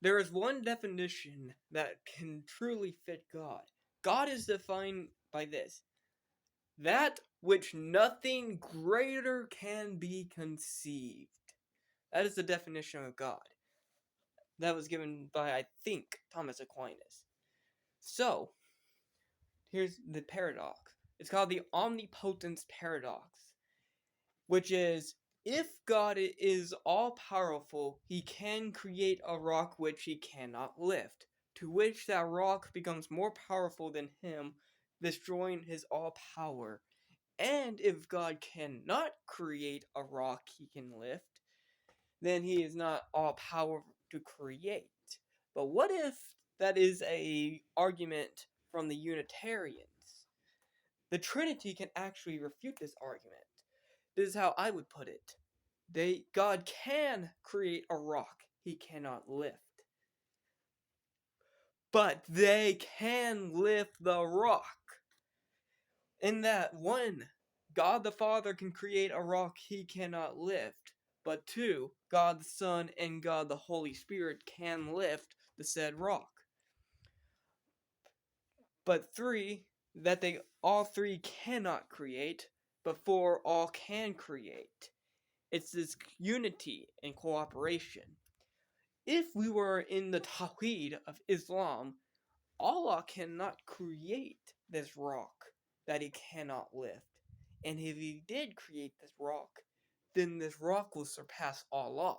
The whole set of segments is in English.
There is one definition that can truly fit God. God is defined by this: that which nothing greater can be conceived. That is the definition of God. That was given by, I think, Thomas Aquinas. So, here's the paradox. It's called the omnipotence paradox, which is, if God is all-powerful, he can create a rock which he cannot lift, to which that rock becomes more powerful than him, destroying his all-power. And if God cannot create a rock he can lift, then he is not all-powerful to create. But what if that is a argument from the Unitarians? The Trinity can actually refute this argument. This is how I would put it. God can create a rock he cannot lift. But they can lift the rock. In that, one, God the Father can create a rock he cannot lift. But two, God the Son and God the Holy Spirit can lift the said rock. But three, that they all three cannot create, but four all can create. It's this unity and cooperation. If we were in the Tawhid of Islam, Allah cannot create this rock that he cannot lift. And if he did create this rock, then this rock will surpass Allah.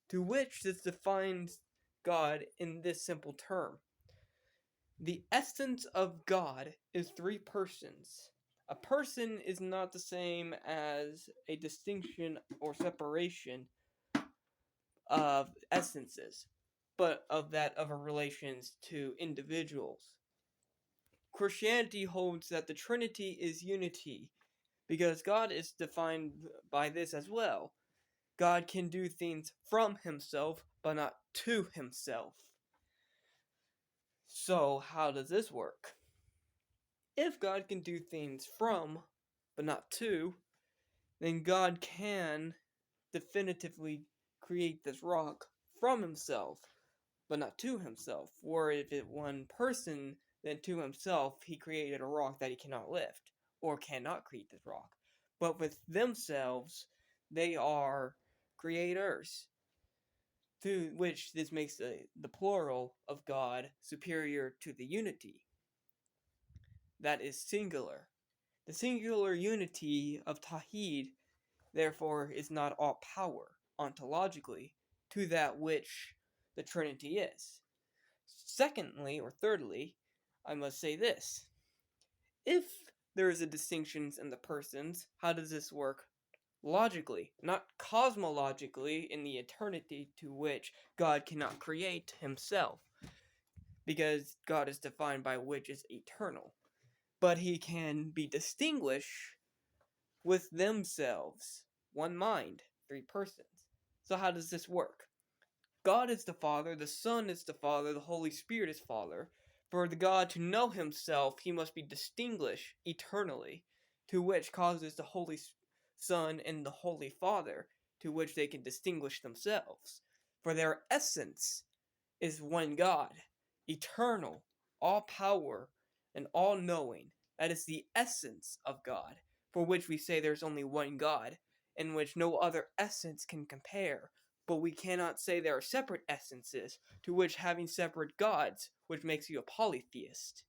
To which this defines God in this simple term. The essence of God is three persons. A person is not the same as a distinction or separation of essences, but of that of relations to individuals. Christianity holds that the Trinity is unity, because God is defined by this as well. God can do things from himself, but not to himself. So, how does this work? If God can do things from, but not to, then God can definitively create this rock from himself, but not to himself. Or if it one person, then to himself he created a rock that he cannot lift, or cannot create this rock. But with themselves, they are creators, to which this makes the plural of God superior to the unity. That is singular. The singular unity of Tawhid, therefore, is not all power, ontologically, to that which the Trinity is. Secondly, or thirdly, I must say this. If there is a distinction in the persons, how does this work? Logically, not cosmologically, in the eternity to which God cannot create himself, because God is defined by which is eternal. But he can be distinguished with themselves, one mind, three persons. So how does this work? God is the Father, the Son is the Father, the Holy Spirit is Father. For the God to know himself, he must be distinguished eternally, to which causes the Holy Son and the Holy Father, to which they can distinguish themselves. For their essence is one God, eternal, all power, and all knowing. That is the essence of God, for which we say there's only one God, in which no other essence can compare. But we cannot say there are separate essences, to which having separate gods, which makes you a polytheist.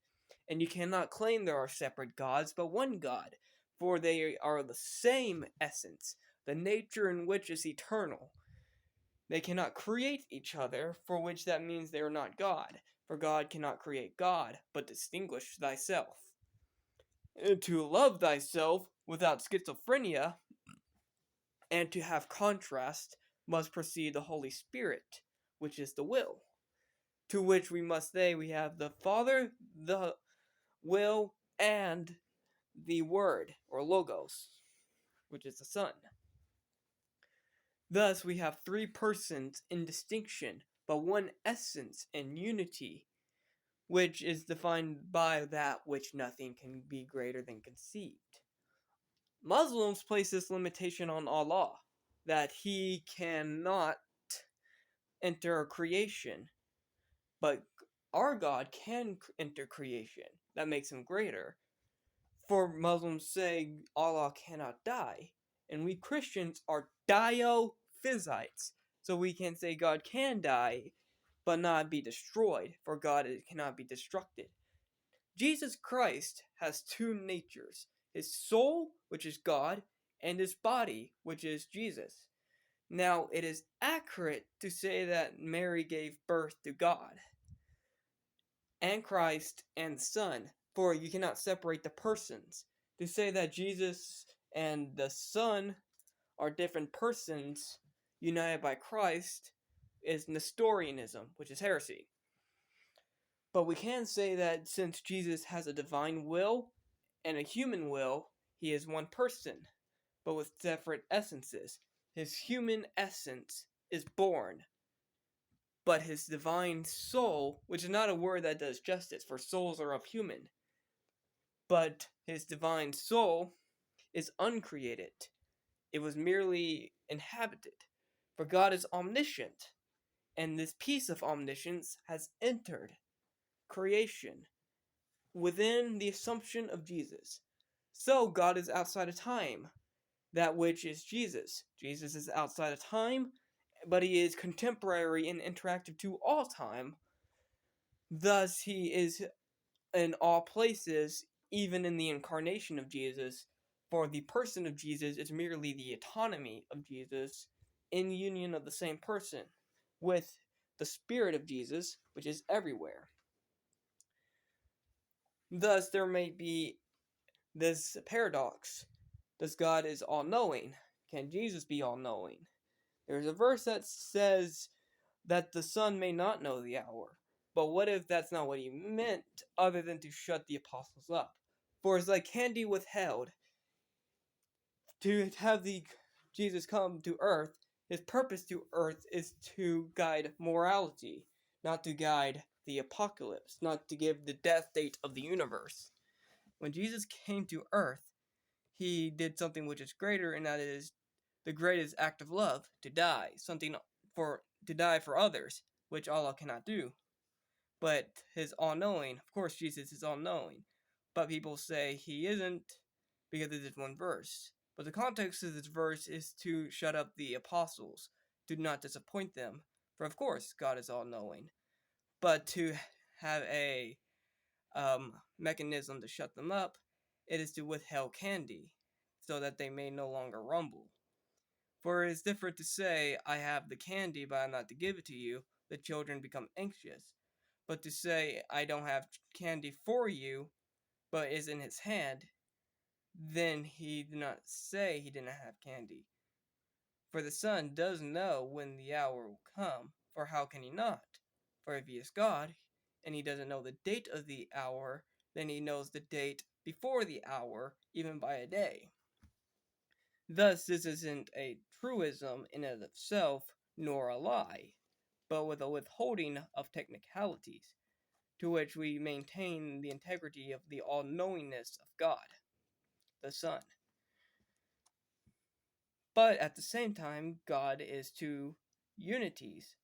And you cannot claim there are separate gods, but one God, for they are the same essence, the nature in which is eternal. They cannot create each other, for which that means they are not God, for God cannot create God, but distinguish thyself. And to love thyself without schizophrenia, and to have contrast, must proceed the Holy Spirit, which is the will. To which we must say we have the Father, the will, and the Word, or Logos, which is the Son. Thus we have three persons in distinction, but one essence in unity, which is defined by that which nothing can be greater than conceived. Muslims place this limitation on Allah, that he cannot enter creation, But our God can enter creation. That makes him greater. For Muslims say Allah cannot die, and we Christians are diophysites. So we can say God can die, but not be destroyed, for God cannot be destructed. Jesus Christ has two natures, his soul, which is God, and his body, which is Jesus. Now, it is accurate to say that Mary gave birth to God, and Christ, and the Son, for you cannot separate the persons. To say that Jesus and the Son are different persons united by Christ is Nestorianism, which is heresy. But we can say that since Jesus has a divine will and a human will, he is one person, but with separate essences. His human essence is born, but his divine soul, which is not a word that does justice, for souls are of human, but his divine soul is uncreated. It was merely inhabited. For God is omniscient, and this piece of omniscience has entered creation within the assumption of Jesus. So God is outside of time, that which is Jesus. Jesus is outside of time, but he is contemporary and interactive to all time. Thus, he is in all places, even in the incarnation of Jesus. For the person of Jesus is merely the autonomy of Jesus in union of the same person with the spirit of Jesus, which is everywhere. Thus, there may be this paradox. Thus, God is all-knowing. Can Jesus be all-knowing? There's a verse that says that the Son may not know the hour. But what if that's not what he meant, other than to shut the apostles up? For as like candy withheld, to have the Jesus come to earth, his purpose to earth is to guide morality, not to guide the apocalypse, not to give the death date of the universe. When Jesus came to earth, he did something which is greater, and that is the greatest act of love, to die, to die for others, which Allah cannot do. But his all-knowing, of course Jesus is all-knowing, but people say he isn't because of this one verse. But the context of this verse is to shut up the apostles, to not disappoint them, for of course God is all-knowing. But to have a mechanism to shut them up, it is to withhold candy, so that they may no longer rumble. For it is different to say, I have the candy, but I'm not to give it to you, the children become anxious. But to say, I don't have candy for you, but is in his hand, then he did not say he didn't have candy. For the Son does know when the hour will come, for how can he not? For if he is God, and he doesn't know the date of the hour, then he knows the date before the hour, even by a day. Thus, this isn't a truism in and of itself, nor a lie, but with a withholding of technicalities, to which we maintain the integrity of the all-knowingness of God, the Son. But at the same time, God is two unities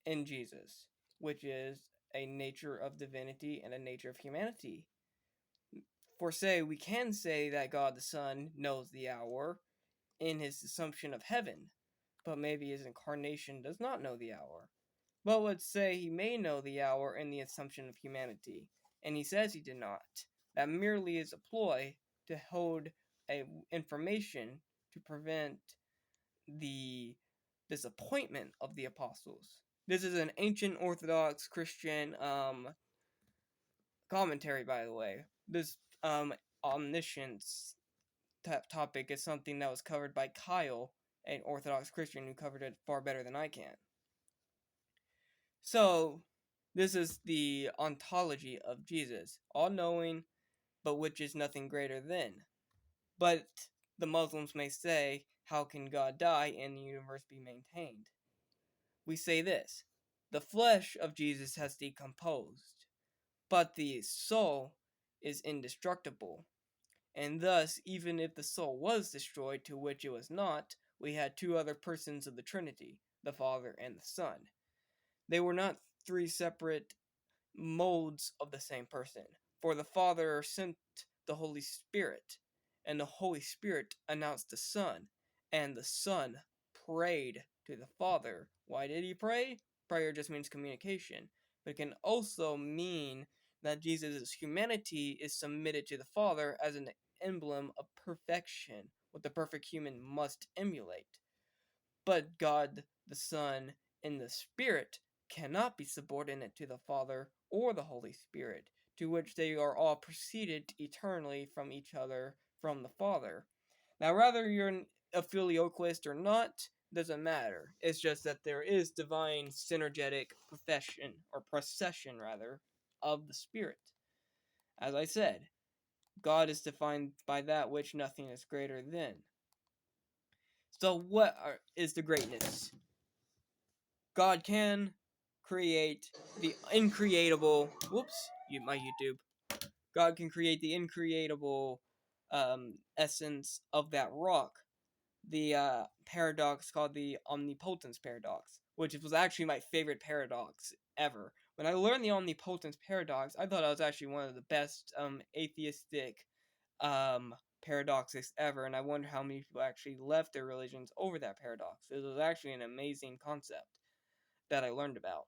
in Jesus, which is a nature of divinity and a nature of humanity. For say, we can say that God the Son knows the hour in his assumption of heaven, but maybe his incarnation does not know the hour. But let's say he may know the hour in the assumption of humanity, and he says he did not. That merely is a ploy to hold information to prevent the disappointment of the apostles. This is an ancient Orthodox Christian commentary, by the way. This omniscience topic is something that was covered by Kyle, an Orthodox Christian who covered it far better than I can. So, this is the ontology of Jesus, all-knowing, but which is nothing greater than. But the Muslims may say, how can God die and the universe be maintained? We say this: the flesh of Jesus has decomposed, but the soul is indestructible. And thus, even if the soul was destroyed, to which it was not, we had two other persons of the Trinity, the Father and the Son. They were not three separate modes of the same person. For the Father sent the Holy Spirit, and the Holy Spirit announced the Son, and the Son prayed to the Father. Why did he pray? Prayer just means communication, but it can also mean that Jesus' humanity is submitted to the Father as an emblem of perfection, what the perfect human must emulate. But God, the Son, and the Spirit cannot be subordinate to the Father or the Holy Spirit, to which they are all proceeded eternally from each other from the Father. Now, whether you're a filioquist or not, doesn't matter. It's just that there is divine synergetic procession of the Spirit. As I said, God is defined by that which nothing is greater than. So what is the greatness? God can create the increatable. Whoops, my YouTube. God can create the increatable essence of that rock. The paradox called the omnipotence paradox, which was actually my favorite paradox ever. When I learned the omnipotence paradox, I thought it was actually one of the best atheistic paradoxes ever, and I wonder how many people actually left their religions over that paradox. It was actually an amazing concept that I learned about.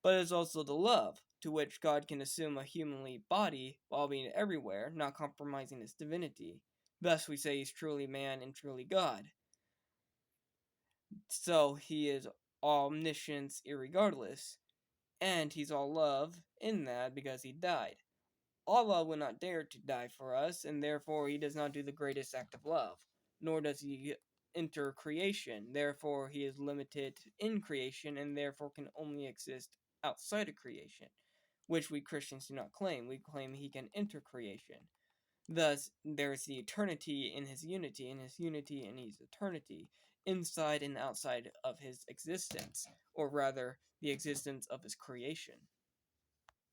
But it's also the love, to which God can assume a humanly body while being everywhere, not compromising his divinity. Thus we say he's truly man and truly God. So he is omniscience irregardless, and he's all love in that because he died. Allah would not dare to die for us, and therefore he does not do the greatest act of love, nor does he enter creation. Therefore he is limited in creation, and therefore can only exist outside of creation, which we Christians do not claim. We claim he can enter creation. Thus, there is the eternity in his unity, and his unity in his eternity, inside and outside of his existence, or rather, the existence of his creation.